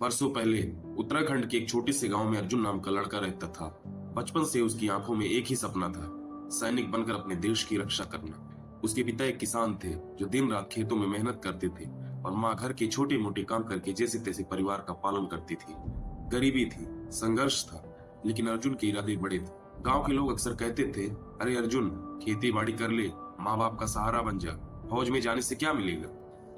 वर्षों पहले उत्तराखंड के एक छोटे से गांव में अर्जुन नाम का लड़का रहता था। बचपन से उसकी आंखों में एक ही सपना था, सैनिक बनकर अपने देश की रक्षा करना। उसके पिता एक किसान थे जो दिन रात खेतों में मेहनत करते थे और माँ घर के छोटे मोटे काम करके जैसे तैसे परिवार का पालन करती थी। गरीबी थी, संघर्ष था, लेकिन अर्जुन के इरादे बड़े थे। गांव के लोग अक्सर कहते थे, अरे अर्जुन, खेती बाड़ी कर ले, माँ बाप का सहारा बन जा, फौज में जाने से क्या मिलेगा।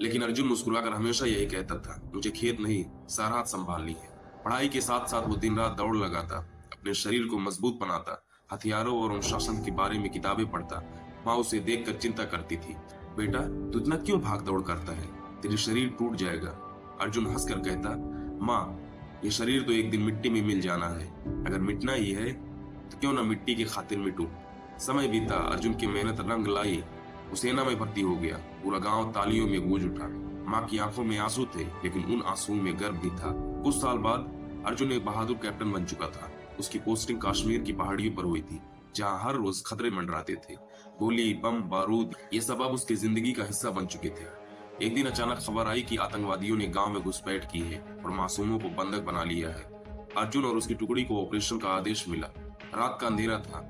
लेकिन अर्जुन मुस्कुराकर हमेशा यही कहता था, मुझे खेत नहीं सरहद संभालनी है। पढ़ाई के साथ साथ वो दिन रात दौड़ लगाता, अपने शरीर को मजबूत बनाता, हथियारों और अनुशासन के बारे में किताबें पढ़ता। माँ उसे देखकर चिंता करती थी, बेटा तू इतना क्यों भाग दौड़ करता है, तेरे शरीर टूट जाएगा। अर्जुन हंसकर कहता, माँ ये शरीर तो एक दिन मिट्टी में मिल जाना है, अगर मिटना ही है तो क्यों ना मिट्टी की खातिर मिटूं। समय बीता, अर्जुन की मेहनत रंग लाई, वो सेना में भर्ती हो गया। पूरा गांव तालियों में गूंज उठा। माँ की आंखों में आंसू थे, लेकिन उन आंसुओं में गर्व भी था। कुछ साल बाद अर्जुन एक बहादुर कैप्टन बन चुका था। उसकी पोस्टिंग कश्मीर की पहाड़ियों पर हुई थी, जहाँ हर रोज खतरे मंडराते थे। गोली, बम, बारूद, ये सब अब उसकी जिंदगी का हिस्सा बन चुके थे। एक दिन अचानक खबर आई कि आतंकवादियों ने गांव में घुसपैठ की है और मासूमों को बंधक बना लिया है। अर्जुन और उसकी टुकड़ी को ऑपरेशन का आदेश मिला। रात का अंधेरा था,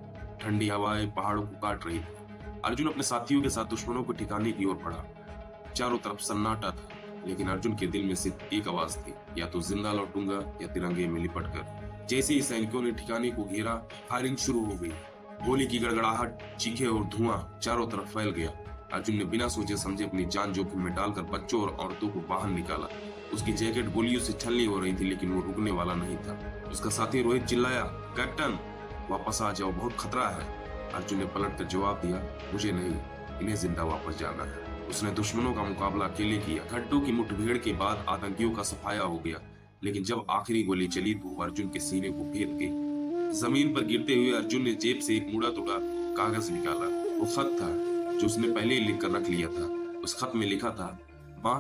ठंडी हवाएं पहाड़ों को काट रही थी। अर्जुन अपने साथियों के साथ दुश्मनों को ठिकाने की ओर बढ़ा। चारों तरफ सन्नाटा था, लेकिन अर्जुन के दिल में सिर्फ एक आवाज थी, या तो जिंदा लौटूंगा या तिरंगे में लिपट कर। जैसे ही सैनिकों ने ठिकाने को घेरा, फायरिंग शुरू हो गई। गोली की गड़गड़ाहट, चीखे और धुआं चारों तरफ फैल गया। अर्जुन ने बिना सोचे समझे अपनी जान जोखिम में डालकर बच्चों और औरतों को बाहर निकाला। उसकी जैकेट गोलियों से छलनी हो रही थी, लेकिन वो रुकने वाला नहीं था। उसका साथी रोहित चिल्लाया, कैप्टन वापस आ जाओ, बहुत खतरा है। अर्जुन ने पलट कर जवाब दिया, मुझे नहीं, इन्हें जिंदा वापस जाना है। उसने दुश्मनों का मुकाबला अकेले किया। घंटों की मुठभेड़ के बाद आतंकियों का सफाया हो गया, लेकिन जब आखिरी गोली चली तो वो अर्जुन के सीने को भेद गई। जमीन पर गिरते हुए अर्जुन ने जेब से एक मुड़ा टुकड़ा कागज निकाला। वो खत था जो उसने पहले ही लिख कर रख लिया था। उस खत में लिखा था, माँ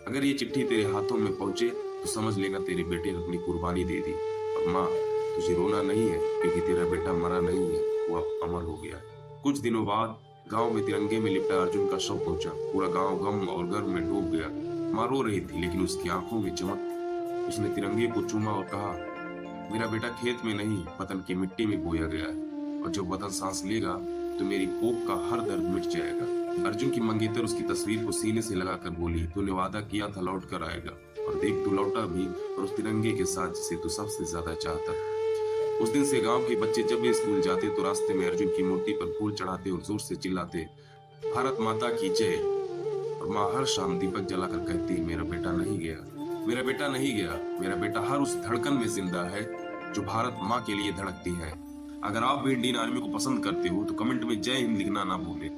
अगर ये चिट्ठी तेरे हाथों में पहुंचे तो समझ लेना तेरे बेटे ने अपनी कुर्बानी दे दी। और माँ तुझे रोना नहीं है, क्योंकि तेरा बेटा मरा नहीं है, वो अब अमर हो गया है। कुछ दिनों बाद गांव में तिरंगे में लिपटा अर्जुन का शव पहुंचा। पूरा गांव गम और गर्व में डूब गया। माँ रो रही थी, लेकिन उसकी आंखों में चमक थी। उसने तिरंगे को चूमा और कहा, मेरा बेटा खेत में नहीं, वतन की मिट्टी में बोया गया है, और जब वतन सांस लेगा तो मेरी कोख का हर दर्द मिट जाएगा। अर्जुन की मंगेतर उसकी तस्वीर को सीने से लगाकर बोली, तूने वादा किया था लौट कर आएगा, और देख तू लौटा भी, और उस तिरंगे के साथ जिसे तू सबसे ज्यादा चाहता था। उस दिन से गांव के बच्चे जब भी स्कूल जाते तो रास्ते में अर्जुन की मूर्ति पर फूल चढ़ाते और जोर से चिल्लाते, भारत माता की जय। और माँ हर शाम दीपक जलाकर कहती, मेरा बेटा नहीं गया, मेरा बेटा नहीं गया, मेरा बेटा हर उस धड़कन में जिंदा है जो भारत माँ के लिए धड़कती है। अगर आप भी इंडियन आर्मी को पसंद करते हो तो कमेंट में जय हिंद लिखना ना भूलें।